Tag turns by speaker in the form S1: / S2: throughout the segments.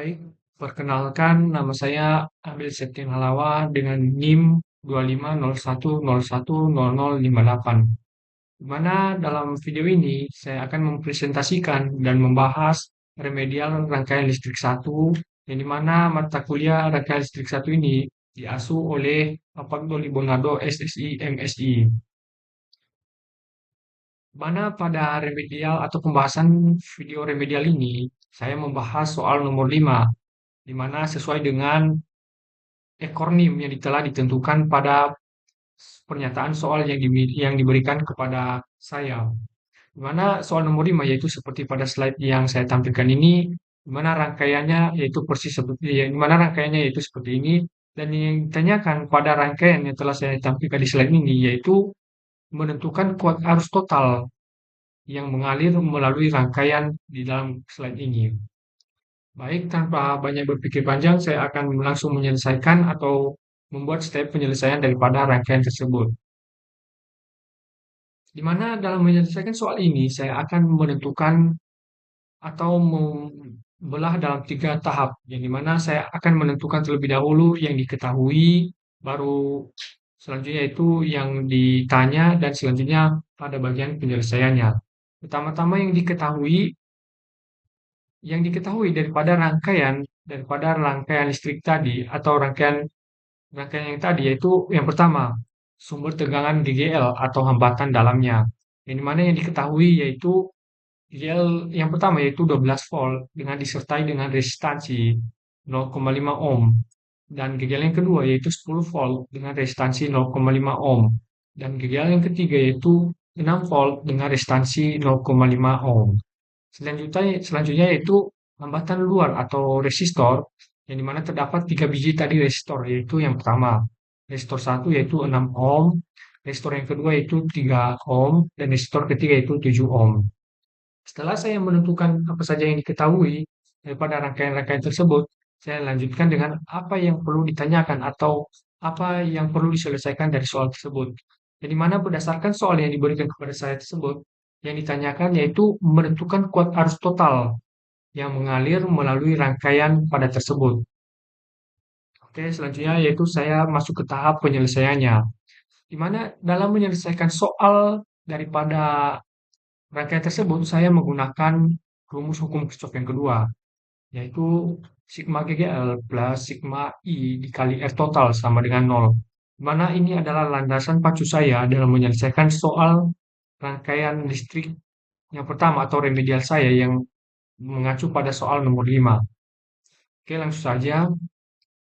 S1: Baik, perkenalkan nama saya Abil Septian Halawa dengan NIM 2501010058. Di mana dalam video ini saya akan mempresentasikan dan membahas remedial rangkaian listrik satu, yang di mana mata kuliah rangkaian listrik satu ini diasuh oleh Bapak Doli Bonado SSI MSI. Mana pada remedial atau pembahasan video remedial ini saya membahas soal nomor 5, di mana sesuai dengan ekronim yang telah ditentukan pada pernyataan soal yang diberikan kepada saya. Di mana soal nomor 5 yaitu seperti pada slide yang saya tampilkan ini, di mana rangkaiannya yaitu persis seperti di mana rangkaiannya yaitu seperti ini, dan yang ditanyakan pada rangkaian yang telah saya tampilkan di slide ini yaitu menentukan kuat arus total yang mengalir melalui rangkaian di dalam slide ini. Baik, tanpa banyak berpikir panjang, saya akan langsung menyelesaikan atau membuat step penyelesaian daripada rangkaian tersebut. Di mana dalam menyelesaikan soal ini, saya akan menentukan atau membelah dalam 3 tahap, yang dimana saya akan menentukan terlebih dahulu yang diketahui, baru selanjutnya itu yang ditanya, dan selanjutnya pada bagian penyelesaiannya. Pertama-tama yang diketahui daripada rangkaian listrik tadi atau rangkaian yang tadi yaitu yang pertama, sumber tegangan GGL atau hambatan dalamnya. Yang dimana yang diketahui yaitu GGL yang pertama yaitu 12 volt dengan disertai dengan resistansi 0,5 ohm, dan GGL yang kedua yaitu 10 volt dengan resistansi 0,5 ohm, dan GGL yang ketiga yaitu 6 volt dengan resistansi 0,5 ohm. Selanjutnya yaitu hambatan luar atau resistor, yang dimana terdapat 3 biji tadi resistor, yaitu yang pertama resistor 1 yaitu 6 ohm, resistor yang kedua yaitu 3 ohm, dan resistor ketiga yaitu 7 ohm. Setelah saya menentukan apa saja yang diketahui daripada rangkaian-rangkaian tersebut, saya lanjutkan dengan apa yang perlu ditanyakan atau apa yang perlu diselesaikan dari soal tersebut. Jadi mana berdasarkan soal yang diberikan kepada saya tersebut, yang ditanyakan yaitu menentukan kuat arus total yang mengalir melalui rangkaian pada tersebut. Oke, selanjutnya yaitu saya masuk ke tahap penyelesaiannya, di mana dalam menyelesaikan soal daripada rangkaian tersebut saya menggunakan rumus hukum Kirchhoff yang kedua, yaitu sigma GGL plus sigma I dikali R total sama dengan 0. Di mana ini adalah landasan pacu saya dalam menyelesaikan soal rangkaian listrik yang pertama atau remedial saya yang mengacu pada soal nomor 5. Oke, langsung saja.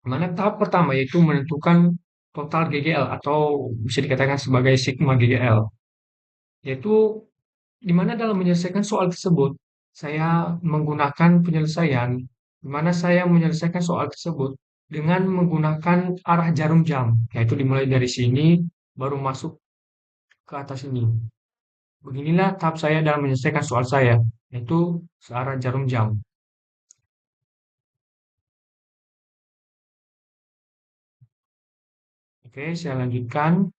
S1: Mana tahap pertama yaitu menentukan total GGL atau bisa dikatakan sebagai sigma GGL. Yaitu di mana dalam menyelesaikan soal tersebut saya menggunakan penyelesaian di mana saya menyelesaikan soal tersebut dengan menggunakan arah jarum jam, yaitu dimulai dari sini baru masuk ke atas ini. Beginilah tahap saya dalam menyelesaikan soal saya, yaitu searah jarum jam. Oke, saya lanjutkan.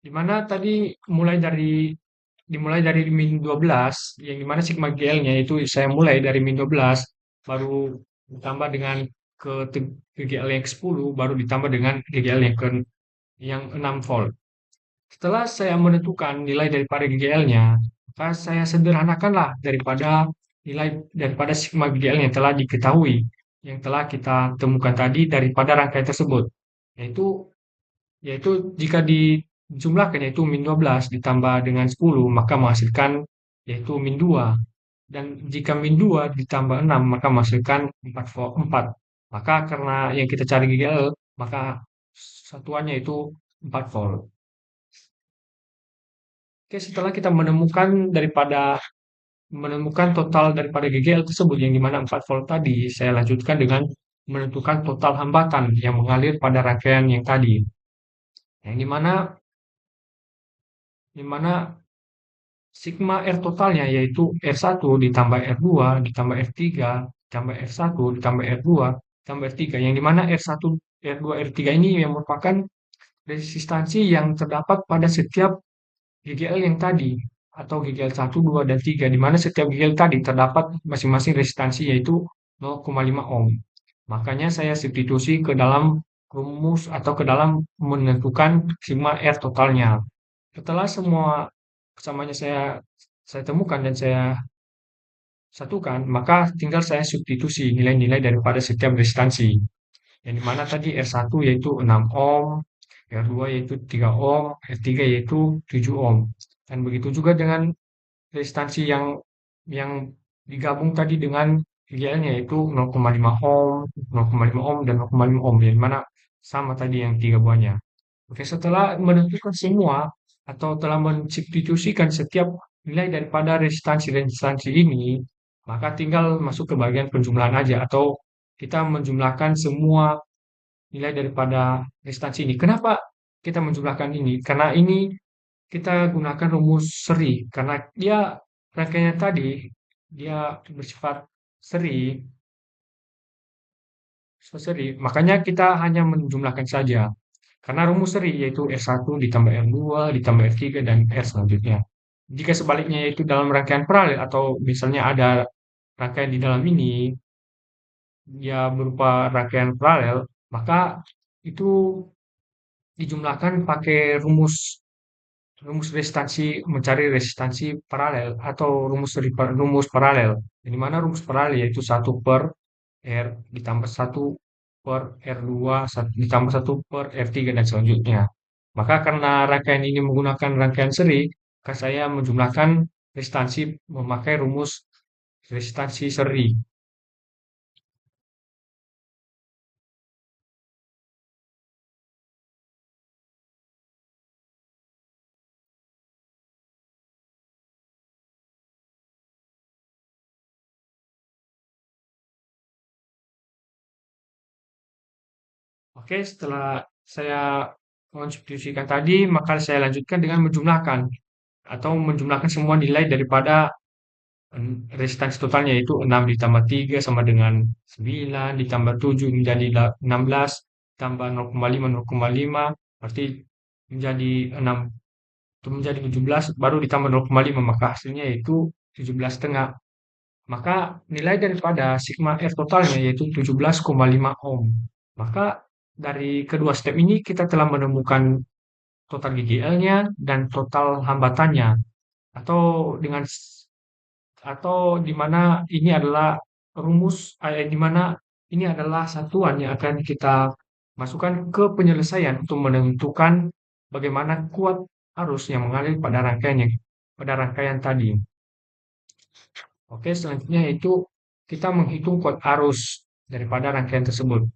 S1: Di mana tadi dimulai dari min 12, yang dimana sigma GL-nya itu saya mulai dari min 12, baru ditambah dengan GGL yang ke-10, baru ditambah dengan GGL yang 6 volt. Setelah saya menentukan nilai daripada GGL-nya, maka saya sederhanakanlah daripada sigma GGL yang telah diketahui, yang telah kita temukan tadi daripada rangkaian tersebut, yaitu yaitu jika dijumlahkan yaitu min 12 ditambah dengan 10 maka menghasilkan yaitu min 2, dan jika min 2 ditambah 6 maka menghasilkan 4. Maka karena yang kita cari GGL maka satuannya itu 4 volt. Oke, setelah kita menemukan total daripada GGL tersebut yang dimana 4 volt tadi, saya lanjutkan dengan menentukan total hambatan yang mengalir pada rangkaian yang tadi, yang dimana sigma R totalnya yaitu R1 ditambah R2 ditambah R3 ditambah R1 ditambah R2 ditambah R3, yang dimana R1, R2, R3 ini yang merupakan resistansi yang terdapat pada setiap GGL yang tadi atau GGL 1, 2, dan 3, di mana setiap GGL tadi terdapat masing-masing resistansi yaitu 0,5 ohm. Makanya saya substitusi ke dalam rumus atau ke dalam menentukan sigma R totalnya. Setelah semua kesamanya saya temukan dan saya satukan, maka tinggal saya substitusi nilai-nilai daripada setiap resistansi. Yang dimana tadi R1 yaitu 6 ohm, R2 yaitu 3 ohm, R3 yaitu 7 ohm. Dan begitu juga dengan resistansi yang digabung tadi dengan IGL-nya yaitu 0,5 ohm, 0,5 ohm, dan 0,5 ohm, yang mana sama tadi yang tiga buahnya. Oke, setelah menentukan semua atau telah mensubstitusikan setiap nilai daripada resistansi-resistansi ini, maka tinggal masuk ke bagian penjumlahan aja atau kita menjumlahkan semua nilai daripada resistansi ini. Kenapa kita menjumlahkan ini? Karena ini kita gunakan rumus seri karena dia rangkaiannya tadi dia bersifat seri, seri. Makanya kita hanya menjumlahkan saja. Karena rumus seri yaitu R1 ditambah R2 ditambah R3 dan R selanjutnya. Jika sebaliknya yaitu dalam rangkaian paralel atau misalnya ada rangkaian di dalam ini ya berupa rangkaian paralel, maka itu dijumlahkan pakai rumus rumus resistansi mencari resistansi paralel atau rumus paralel. Di mana rumus paralel yaitu 1/R ditambah 1/R2 ditambah 1/R3 dan selanjutnya. Maka karena rangkaian ini menggunakan rangkaian seri, maka saya menjumlahkan resistansi memakai rumus resistansi seri. Oke, setelah saya mensubstitusikan tadi, maka saya lanjutkan dengan menjumlahkan atau menjumlahkan semua nilai daripada resistansi totalnya yaitu 6 ditambah 3 sama dengan 9, ditambah 7 menjadi 16, tambah 0,5, 0,5, berarti menjadi 6, itu menjadi 17, baru ditambah 0,5, maka hasilnya yaitu 17,5. Maka nilai daripada sigma R totalnya yaitu 17,5 ohm. Maka dari kedua step ini kita telah menemukan total GGL-nya dan total hambatannya atau dengan atau di mana ini adalah di mana ini adalah satuan yang akan kita masukkan ke penyelesaian untuk menentukan bagaimana kuat arus yang mengalir pada rangkaian tadi. Oke, selanjutnya yaitu kita menghitung kuat arus daripada rangkaian tersebut.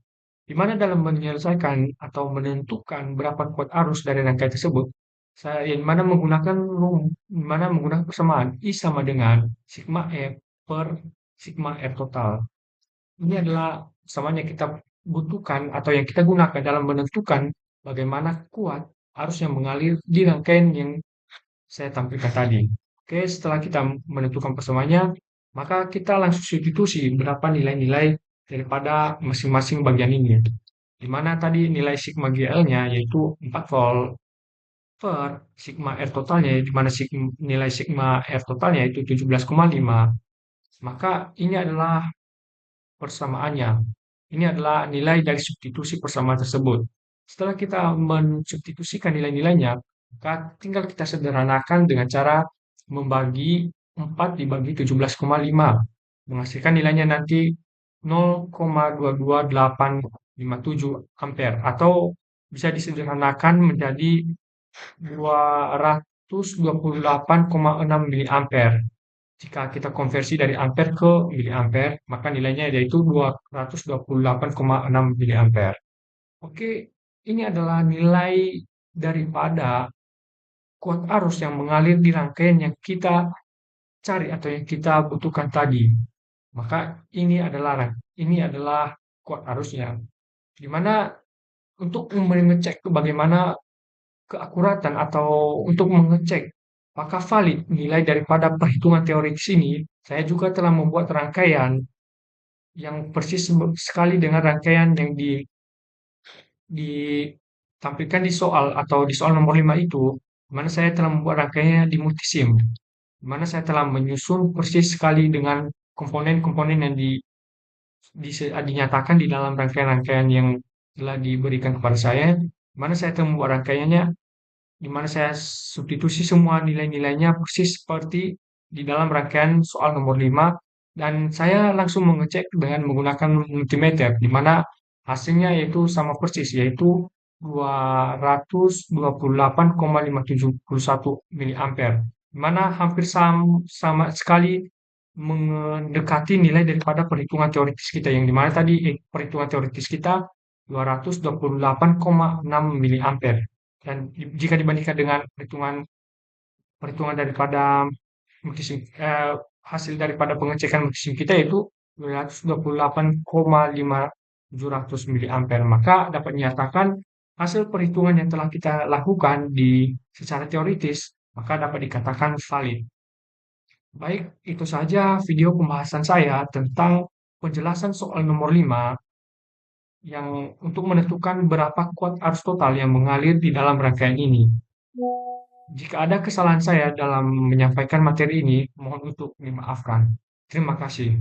S1: Di mana dalam menyelesaikan atau menentukan berapa kuat arus dari rangkaian tersebut, saya yang mana menggunakan persamaan I sama dengan sigma F per sigma R total. Ini adalah persamaan yang kita butuhkan atau yang kita gunakan dalam menentukan bagaimana kuat arus yang mengalir di rangkaian yang saya tampilkan tadi. Oke, setelah kita menentukan persamaannya, maka kita langsung substitusi berapa nilai-nilai daripada masing-masing bagian ini. Di mana tadi nilai sigma GL-nya yaitu 4 volt per sigma R totalnya, di mana nilai sigma R totalnya itu 17,5. Maka ini adalah persamaannya. Ini adalah nilai dari substitusi persamaan tersebut. Setelah kita mensubstitusikan nilai-nilainya, maka tinggal kita sederhanakan dengan cara membagi 4 dibagi 17,5. Menghasilkan nilainya nanti 0,22857 ampere atau bisa disederhanakan menjadi 228,6 miliampere. Jika kita konversi dari ampere ke miliampere, maka nilainya yaitu 228,6 miliampere. Oke, ini adalah nilai daripada kuat arus yang mengalir di rangkaian yang kita cari atau yang kita butuhkan tadi. Maka ini adalah kuat arusnya. Di mana untuk mengecek bagaimana keakuratan atau untuk mengecek apakah valid nilai daripada perhitungan teoritis ini, saya juga telah membuat rangkaian yang persis sekali dengan rangkaian yang ditampilkan di soal atau di soal nomor 5 itu, mana saya telah membuat rangkaiannya di multisim, di mana saya telah menyusun persis sekali dengan komponen-komponen yang dinyatakan di dalam rangkaian-rangkaian yang telah diberikan kepada saya, di mana saya telah membuat rangkaiannya, di mana saya substitusi semua nilai-nilainya persis seperti di dalam rangkaian soal nomor 5 dan saya langsung mengecek dengan menggunakan multimeter di mana hasilnya yaitu sama persis yaitu 228,571 miliampere di mana hampir sama sekali mendekati nilai daripada perhitungan teoritis kita yang dimana tadi perhitungan teoritis kita 228,6 miliampere dan jika dibandingkan dengan perhitungan perhitungan daripada multisim hasil daripada pengecekan multisim kita yaitu 228,5700 miliampere maka dapat dinyatakan hasil perhitungan yang telah kita lakukan di secara teoritis maka dapat dikatakan valid. Baik, itu saja video pembahasan saya tentang penjelasan soal nomor 5 yang untuk menentukan berapa kuat arus total yang mengalir di dalam rangkaian ini. Jika ada kesalahan saya dalam menyampaikan materi ini, mohon untuk dimaafkan. Terima kasih.